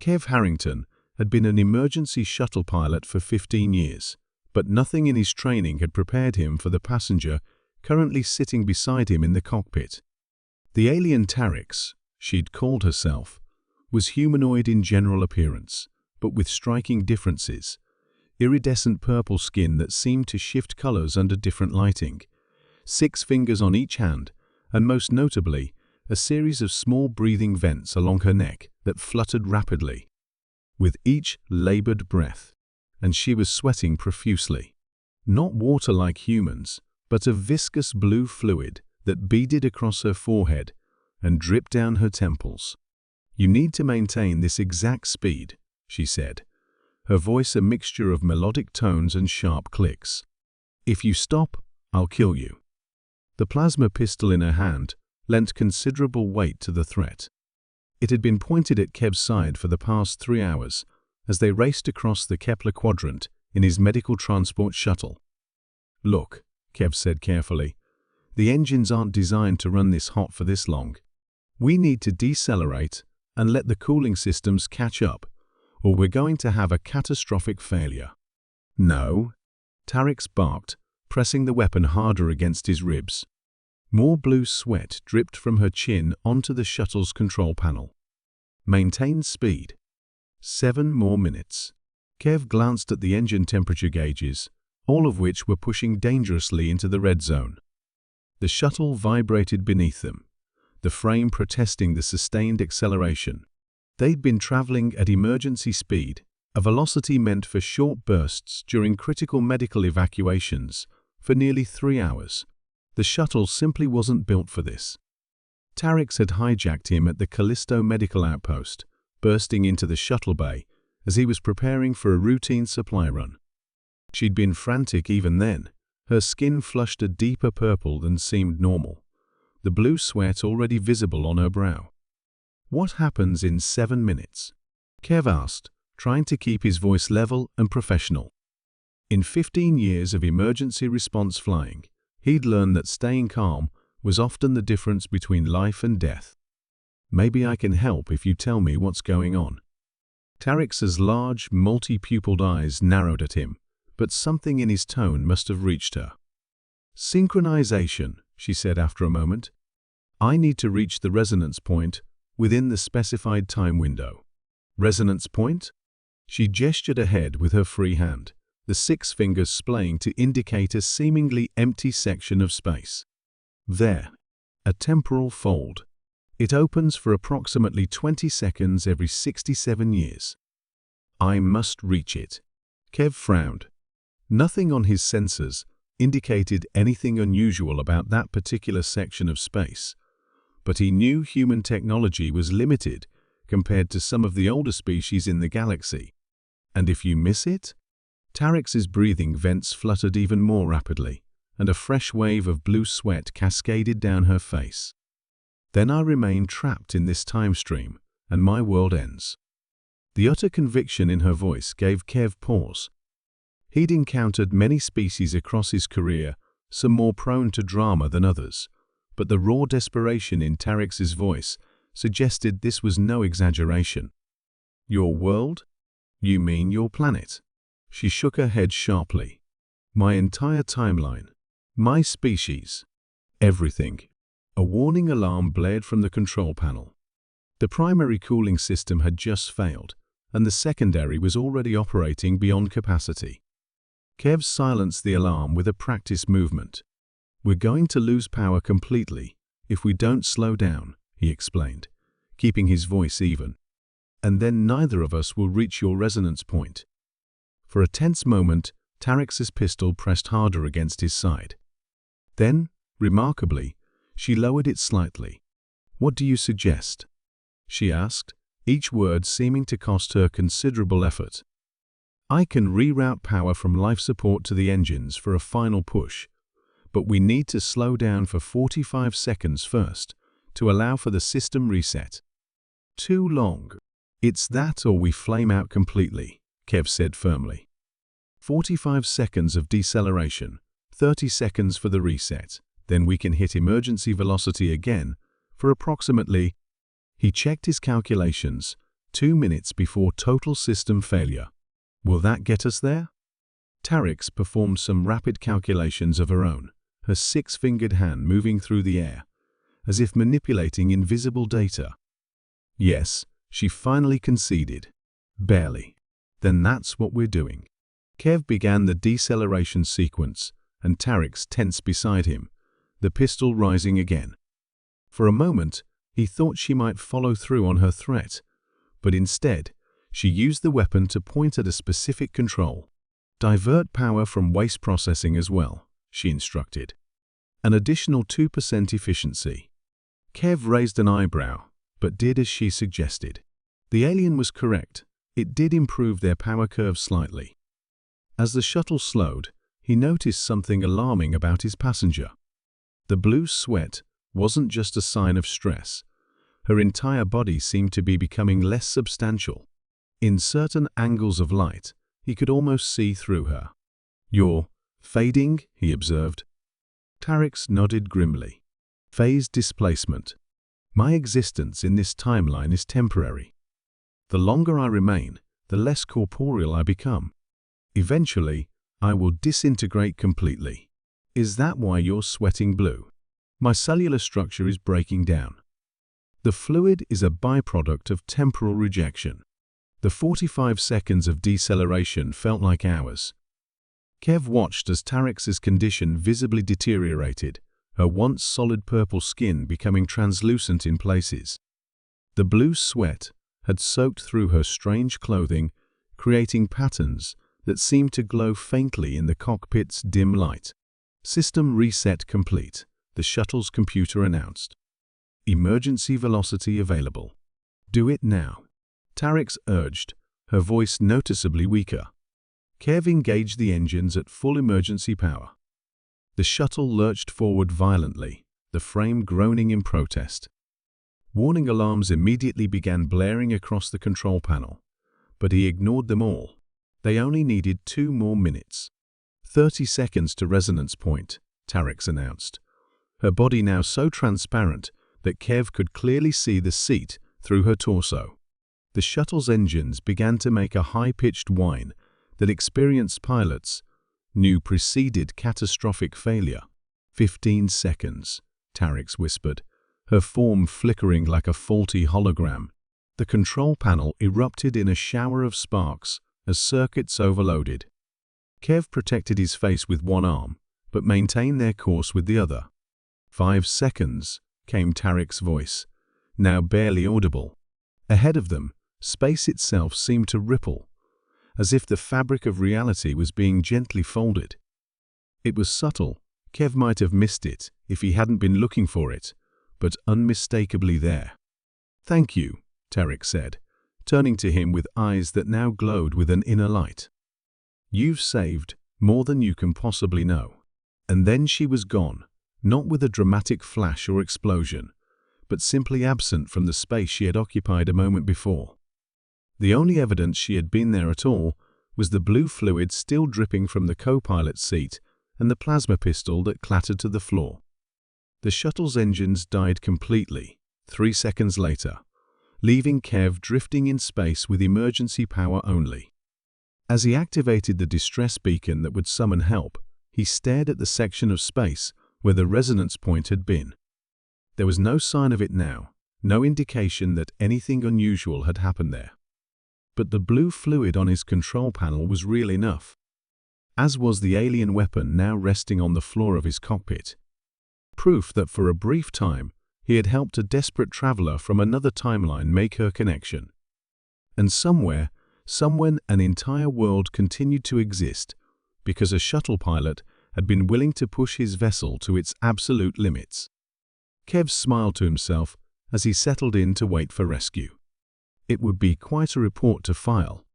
Kev Harrington had been an emergency shuttle pilot for 15 years, but nothing in his training had prepared him for the passenger currently sitting beside him in the cockpit. The alien Tarix, she'd called herself, was humanoid in general appearance, but with striking differences. Iridescent purple skin that seemed to shift colors under different lighting, 6 fingers on each hand, and most notably, a series of small breathing vents along her neck that fluttered rapidly with each labored breath, and she was sweating profusely. Not water like humans, but a viscous blue fluid that beaded across her forehead and dripped down her temples. "You need to maintain this exact speed," she said, her voice a mixture of melodic tones and sharp clicks. "If you stop, I'll kill you." The plasma pistol in her hand lent considerable weight to the threat. It had been pointed at Kev's side for the past 3 hours as they raced across the Kepler quadrant in his medical transport shuttle. "Look," Kev said carefully, "the engines aren't designed to run this hot for this long. We need to decelerate and let the cooling systems catch up, or we're going to have a catastrophic failure." "No," Tarix barked, pressing the weapon harder against his ribs. More blue sweat dripped from her chin onto the shuttle's control panel. "Maintain speed." 7 more minutes. Kev glanced at the engine temperature gauges, all of which were pushing dangerously into the red zone. The shuttle vibrated beneath them, the frame protesting the sustained acceleration. They'd been traveling at emergency speed, a velocity meant for short bursts during critical medical evacuations, for nearly 3 hours. The shuttle simply wasn't built for this. Tarix had hijacked him at the Callisto Medical Outpost, bursting into the shuttle bay as he was preparing for a routine supply run. She'd been frantic even then, her skin flushed a deeper purple than seemed normal, the blue sweat already visible on her brow. "What happens in 7 minutes?" Kev asked, trying to keep his voice level and professional. In 15 years of emergency response flying, he'd learned that staying calm was often the difference between life and death. "Maybe I can help if you tell me what's going on." Tarix's large, multi-pupiled eyes narrowed at him, but something in his tone must have reached her. "Synchronization," she said after a moment. "I need to reach the resonance point within the specified time window." "Resonance point?" She gestured ahead with her free hand, the 6 fingers splaying to indicate a seemingly empty section of space. "There. A temporal fold. It opens for approximately 20 seconds every 67 years. I must reach it." Kev frowned. Nothing on his sensors indicated anything unusual about that particular section of space, but he knew human technology was limited compared to some of the older species in the galaxy. "And if you miss it?" Tarix's breathing vents fluttered even more rapidly, and a fresh wave of blue sweat cascaded down her face. "Then I remain trapped in this time stream, and my world ends." The utter conviction in her voice gave Kev pause. He'd encountered many species across his career, some more prone to drama than others, but the raw desperation in Tarix's voice suggested this was no exaggeration. "Your world? You mean your planet?" She shook her head sharply. "My entire timeline. My species. Everything." A warning alarm blared from the control panel. The primary cooling system had just failed, and the secondary was already operating beyond capacity. Kev silenced the alarm with a practiced movement. "We're going to lose power completely if we don't slow down," he explained, keeping his voice even. "And then neither of us will reach your resonance point." For a tense moment, Tarix's pistol pressed harder against his side. Then, remarkably, she lowered it slightly. "What do you suggest?" she asked, each word seeming to cost her considerable effort. "I can reroute power from life support to the engines for a final push, but we need to slow down for 45 seconds first to allow for the system reset." "Too long. It's that or we flame out completely," Kev said firmly. 45 seconds of deceleration, 30 seconds for the reset, then we can hit emergency velocity again for approximately... He checked his calculations, 2 minutes before total system failure. Will that get us there? Tarix performed some rapid calculations of her own, her six-fingered hand moving through the air, as if manipulating invisible data. Yes, she finally conceded. Barely. Then that's what we're doing. Kev began the deceleration sequence, and Tarix tensed beside him, the pistol rising again. For a moment, he thought she might follow through on her threat, but instead, she used the weapon to point at a specific control. Divert power from waste processing as well, she instructed. An additional 2% efficiency. Kev raised an eyebrow, but did as she suggested. The alien was correct. It did improve their power curve slightly. As the shuttle slowed, he noticed something alarming about his passenger. The blue sweat wasn't just a sign of stress. Her entire body seemed to be becoming less substantial. In certain angles of light, he could almost see through her. "You're fading," he observed. Tarix nodded grimly. "Phase displacement. My existence in this timeline is temporary. The longer I remain, the less corporeal I become. Eventually, I will disintegrate completely. Is that why you're sweating blue? My cellular structure is breaking down. The fluid is a byproduct of temporal rejection." The 45 seconds of deceleration felt like hours. Kev watched as Tarix's condition visibly deteriorated, her once solid purple skin becoming translucent in places. The blue sweat had soaked through her strange clothing, creating patterns that seemed to glow faintly in the cockpit's dim light. "System reset complete," the shuttle's computer announced. "Emergency velocity available. Do it now," Tarix urged, her voice noticeably weaker. Kev engaged the engines at full emergency power. The shuttle lurched forward violently, the frame groaning in protest. Warning alarms immediately began blaring across the control panel, but he ignored them all. They only needed 2 more minutes. 30 seconds to resonance point, Tarix announced, her body now so transparent that Kev could clearly see the seat through her torso. The shuttle's engines began to make a high-pitched whine that experienced pilots knew preceded catastrophic failure. 15 seconds, Tarix whispered, her form flickering like a faulty hologram. The control panel erupted in a shower of sparks as circuits overloaded. Kev protected his face with one arm, but maintained their course with the other. 5 seconds, came Tarix's voice, now barely audible. Ahead of them, space itself seemed to ripple, as if the fabric of reality was being gently folded. It was subtle. Kev might have missed it if he hadn't been looking for it, but unmistakably there. "Thank you," Tarix said, turning to him with eyes that now glowed with an inner light. "You've saved more than you can possibly know." And then she was gone, not with a dramatic flash or explosion, but simply absent from the space she had occupied a moment before. The only evidence she had been there at all was the blue fluid still dripping from the co-pilot's seat and the plasma pistol that clattered to the floor. The shuttle's engines died completely 3 seconds later, leaving Kev drifting in space with emergency power only. As he activated the distress beacon that would summon help, he stared at the section of space where the resonance point had been. There was no sign of it now, no indication that anything unusual had happened there. But the blue fluid on his control panel was real enough, as was the alien weapon now resting on the floor of his cockpit. Proof that for a brief time he had helped a desperate traveler from another timeline make her connection. And somewhere, somewhen, an entire world continued to exist because a shuttle pilot had been willing to push his vessel to its absolute limits. Kev smiled to himself as he settled in to wait for rescue. It would be quite a report to file,